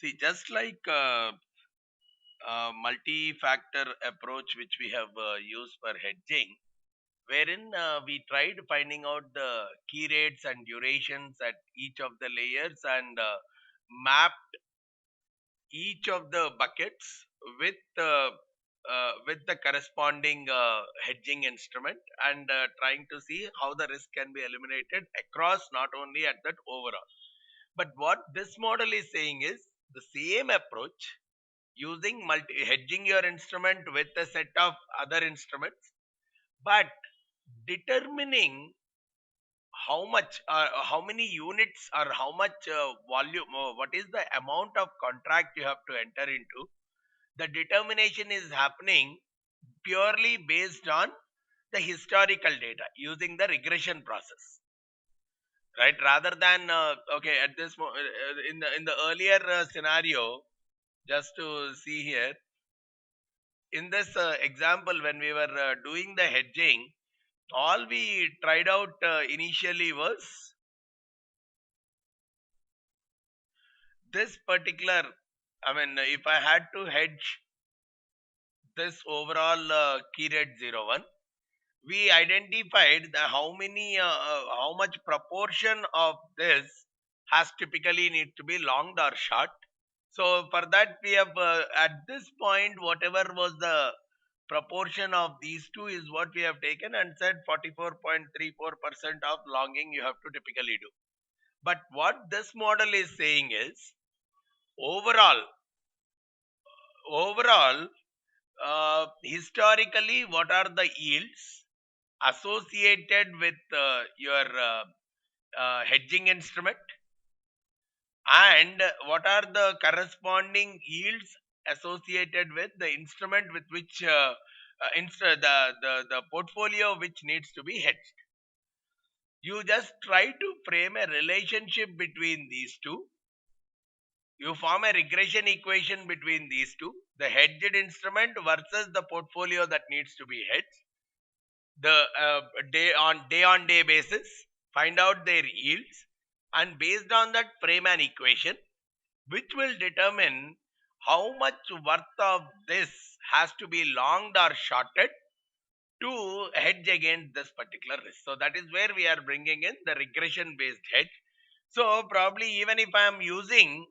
See, just like multi-factor approach which we have used for hedging, wherein we tried finding out the key rates and durations at each of the layers and mapped each of the buckets with with the corresponding hedging instrument and trying to see how the risk can be eliminated across, not only at that overall. But what this model is saying is the same approach using hedging your instrument with a set of other instruments, but determining how many units or how much volume, what is the amount of contract you have to enter into. The determination is happening purely based on the historical data using the regression process, right? Rather than okay, at this in the earlier scenario, just to see here in this example, when we were doing the hedging, all we tried out initially was this particular, I mean, if I had to hedge this overall key rate 01, we identified the how much proportion of this has typically need to be long or short. So for that we have at this point, whatever was the proportion of these two is what we have taken and said 44.34% of longing you have to typically do. But what this model is saying is overall, overall historically, what are the yields associated with your hedging instrument, and what are the corresponding yields associated with the instrument with which the portfolio which needs to be hedged. You just try to frame a relationship between these two. You form a regression equation between these two, the hedged instrument versus the portfolio that needs to be hedged. The day on day basis, find out their yields, and based on that frame an equation which will determine how much worth of this has to be longed or shorted to hedge against this particular risk. So that is where we are bringing in the regression based hedge. So probably even if I am using,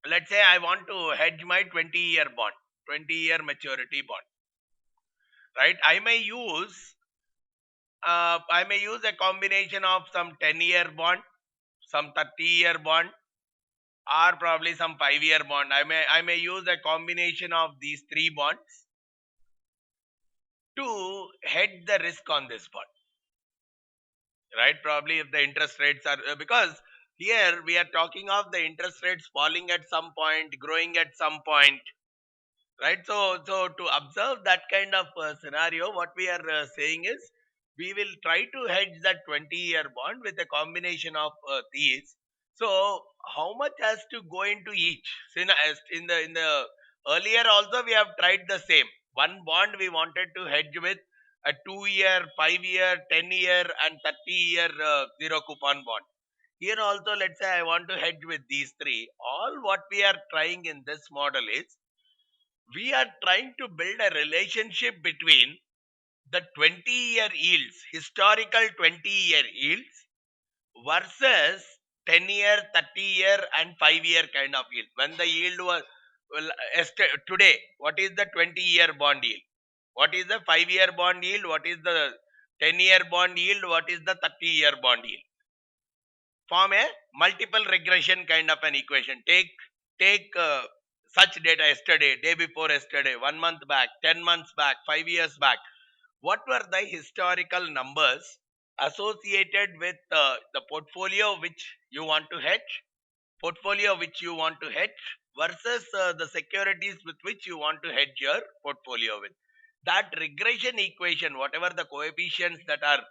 let's say I want to hedge my 20-year bond, 20-year maturity bond, right? I may use a combination of some 10-year bond, some 30-year bond, or probably some 5-year bond. I may use a combination of these three bonds to hedge the risk on this bond, right? Probably if the interest rates are because here we are talking of the interest rates falling at some point, growing at some point, right? So to observe that kind of scenario, what we are saying is we will try to hedge that 20-year bond with a combination of these. So how much has to go into each? As in the earlier also we have tried the same. One bond we wanted to hedge with a 2-year, 5-year, 10-year and 30-year zero coupon bond. Here also, let's say I want to hedge with these three. All what we are trying in this model is we are trying to build a relationship between the 20-year yields, historical 20-year yields versus 10-year, 30-year and 5-year kind of yield. When the yield was, well, today, what is the 20-year bond yield? What is the 5-year bond yield? What is the 10-year bond yield? What is the 30-year bond yield? Form a multiple regression kind of an equation. Take such data yesterday, day before yesterday, 1 month back, 10 months back, 5 years back. What were the historical numbers associated with the portfolio which you want to hedge versus the securities with which you want to hedge your portfolio with? That regression equation, whatever the coefficients that are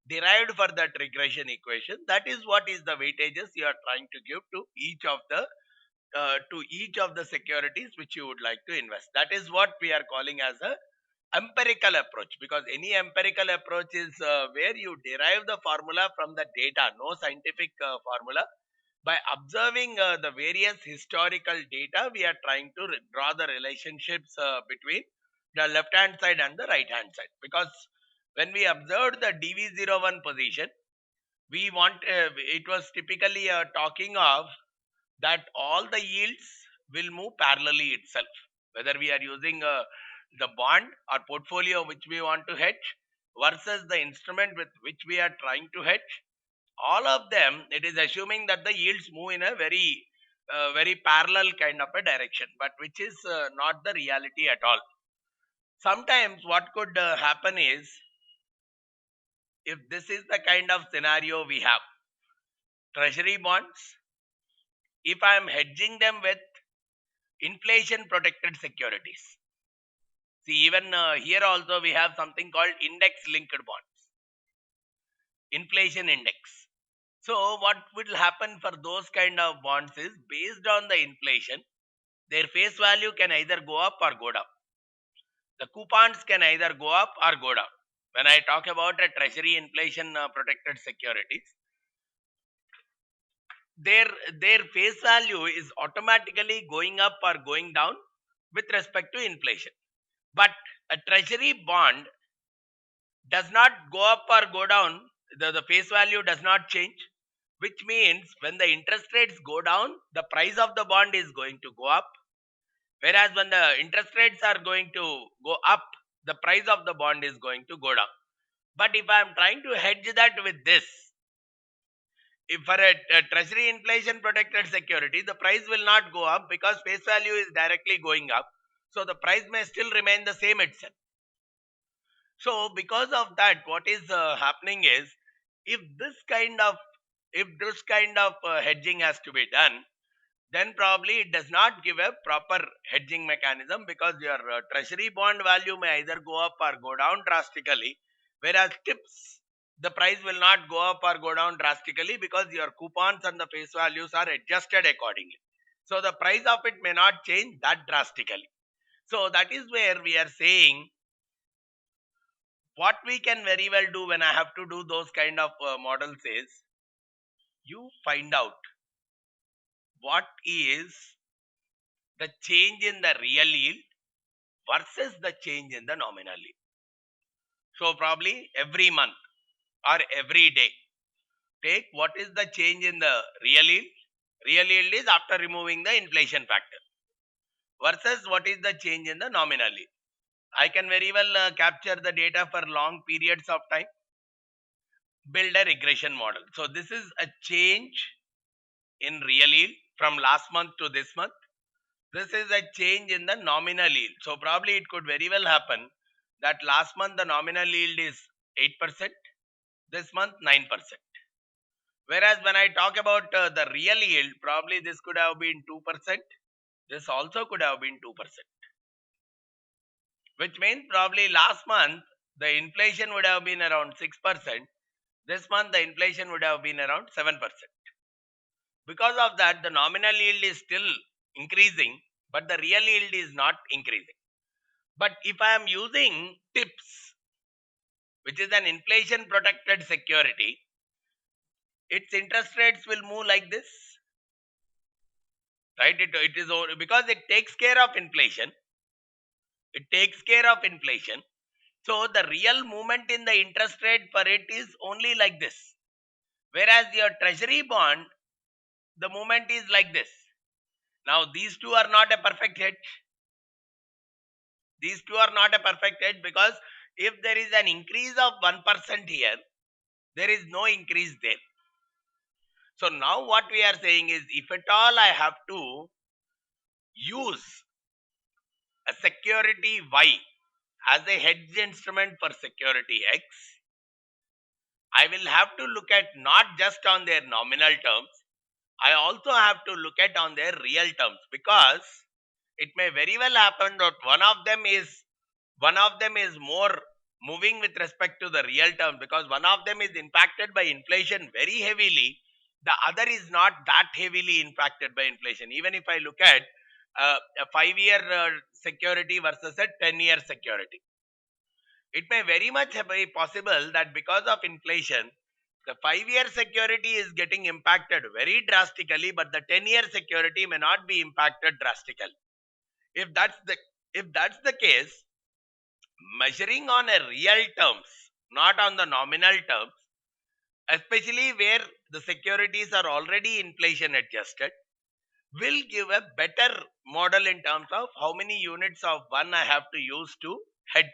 derived for that regression equation, that is what is the weightages you are trying to give to each of the securities which you would like to invest. That is what we are calling as a empirical approach, because any empirical approach is where you derive the formula from the data, no scientific formula. By observing the various historical data, we are trying to draw the relationships between the left hand side and the right hand side. Because when we observed the DV01 position, we want it was typically talking of that all the yields will move parallelly itself, whether we are using the bond or portfolio which we want to hedge versus the instrument with which we are trying to hedge. All of them, it is assuming that the yields move in a very parallel kind of a direction, but which is not the reality at all. Sometimes what could happen is, if this is the kind of scenario we have, treasury bonds, if I am hedging them with inflation protected securities. See, even here also we have something called index linked bonds, inflation index. So what will happen for those kind of bonds is, based on the inflation, their face value can either go up or go down. The coupons can either go up or go down. When I talk about a treasury inflation protected securities, their their face value is automatically going up or going down with respect to inflation. But a treasury bond does not go up or go down, the face value does not change, which means when the interest rates go down, the price of the bond is going to go up, whereas when the interest rates are going to go up, the price of the bond is going to go down. But if I am trying to hedge that with this, if for a treasury inflation protected security, the price will not go up because face value is directly going up, so the price may still remain the same itself. So because of that, what is happening is, if this kind of hedging has to be done, then probably it does not give a proper hedging mechanism, because your treasury bond value may either go up or go down drastically, whereas tips, the price will not go up or go down drastically because your coupons and the face values are adjusted accordingly. So the price of it may not change that drastically. So that is where we are saying, what we can very well do when I have to do those kind of models is, you find out what is the change in the real yield versus the change in the nominal yield. So probably every month or every day, take what is the change in the real yield. Real yield is after removing the inflation factor, versus what is the change in the nominal yield. I can very well capture the data for long periods of time, build a regression model. So this is a change in real yield from last month to this month. This is a change in the nominal yield. So probably it could very well happen that last month the nominal yield is 8%, this month 9%. Whereas when I talk about the real yield, probably this could have been 2%. This also could have been 2%. Which means probably last month the inflation would have been around 6%. This month the inflation would have been around 7%. Because of that, the nominal yield is still increasing, but the real yield is not increasing. But if I am using tips, which is an inflation protected security, its interest rates will move like this, right? It is because it takes care of inflation. It takes care of inflation. So the real movement in the interest rate for it is only like this. Whereas your treasury bond, the movement is like this. Now these two are not a perfect hedge. These two are not a perfect hedge, because if there is an increase of 1% here, there is no increase there. So now what we are saying is, if at all I have to use a security Y as a hedge instrument for security X, I will have to look at not just on their nominal terms, I also have to look at on their real terms, because it may very well happen that one of them is more moving with respect to the real term, because one of them is impacted by inflation very heavily, the other is not that heavily impacted by inflation. Even if I look at a 5-year security versus a 10-year security, it may very much be possible that because of inflation, The 5-year security is getting impacted very drastically, but the 10-year security may not be impacted drastically. If that's the case, measuring on a real terms, not on the nominal terms, especially where the securities are already inflation adjusted, will give a better model in terms of how many units of one I have to use to hedge